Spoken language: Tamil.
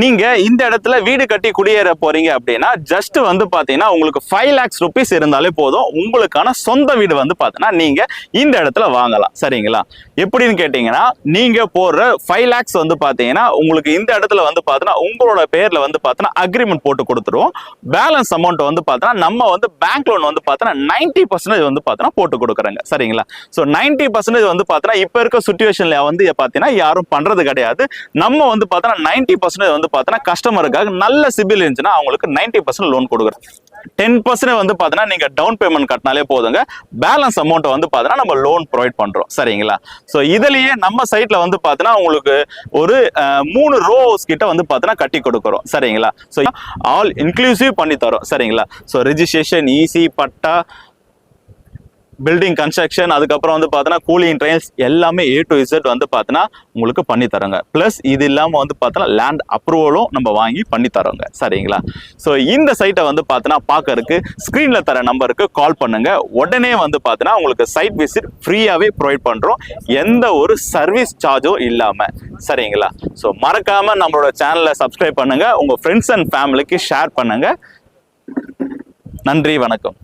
நீங்க இந்த இடத்துல வீடு கட்டி குடியேற போறீங்க அப்படின்னா ஜஸ்ட் வந்து பாத்தீங்கன்னா உங்களுக்கு 5 lakhs rupees இருந்தாலே போதும், உங்களுக்கான சொந்த வீடு வந்து பாத்தீங்கன்னா நீங்க இந்த இடத்துல வாங்கலாம். சரிங்களா? எப்படின்னு கேட்டீங்கன்னா நீங்க போடுற 5 lakhs வந்து பாத்தீங்கன்னா உங்களுக்கு இந்த இடத்துல வந்து பாத்தீங்கன்னா உங்களோட பேர்ல வந்து பாத்தீங்கன்னா அக்ரிமெண்ட் போட்டு கொடுத்துருவோம். பேலன்ஸ் அமௌண்ட் வந்து பாத்தீங்கன்னா நம்ம வந்து பேங்க் லோன் வந்து பாத்தீங்கன்னா 90% வந்து பாத்தீங்கன்னா போட்டு கொடுக்குறாங்க. சரிங்களா? ஸோ 90% வந்து பாத்தீங்கன்னா இப்ப இருக்க சுச்சுவேஷன்ல வந்து பாத்தீங்கன்னா யாரும் பண்றது கிடையாது. நம்ம வந்து பாத்தீங்கன்னா 90% வந்து பாத்தீங்கன்னா கஸ்டமருக்காக நல்ல சிபில் இருந்துச்சுன்னா அவங்களுக்கு 90% லோன் கொடுக்குறோம். 10% வந்து பாத்தீங்கன்னா நீங்க டவுன் பேமெண்ட் கட்டினாலே போதுங்க. பேலன்ஸ் அமௌண்ட் வந்து பாத்தீங்கன்னா நம்ம லோன் ப்ரொவைட் பண்றோம். சரிங்களா? ஸோ இதுலயே நம்ம சைட்ல வந்து பாத்தீங்கன்னா உங்களுக்கு ஒரு 3 ரோஸ் கிட்ட வந்து பாத்தீங்கன்னா கட்டி கொடுக்குறோம். சரிங்களா? ஸோ ஆல் இன்க்ளூசிவ் பண்ணி தரோம். சரிங்களா? ஸோ ரெஜிஸ்ட்ரேஷன், ஈசி, பட்டா, பில்டிங் கன்ஸ்ட்ரக்ஷன், அதுக்கப்புறம் வந்து பார்த்தீங்கன்னா கூலிங் ட்ரையல்ஸ் எல்லாமே A to Z வந்து பார்த்தீங்கன்னா உங்களுக்கு பண்ணி தரோங்க. ப்ளஸ் இது இல்லாமல் வந்து பார்த்தீங்கன்னா லேண்ட் அப்ரூவலும் நம்ம வாங்கி பண்ணி தரோங்க. சரிங்களா? ஸோ இந்த சைட்டை வந்து பார்த்தீங்கன்னா பார்க்கறதுக்கு ஸ்க்ரீனில் தர நம்பருக்கு கால் பண்ணுங்க. உடனே வந்து பார்த்தீங்கன்னா உங்களுக்கு சைட் விசிட் ஃப்ரீயாகவே ப்ரொவைட் பண்ணுறோம், எந்த ஒரு சர்வீஸ் சார்ஜும் இல்லாமல். சரிங்களா? ஸோ மறக்காமல் நம்மளோட சேனலை சப்ஸ்கிரைப் பண்ணுங்க, உங்கள் ஃப்ரெண்ட்ஸ் அண்ட் ஃபேமிலிக்கு ஷேர் பண்ணுங்க. நன்றி, வணக்கம்.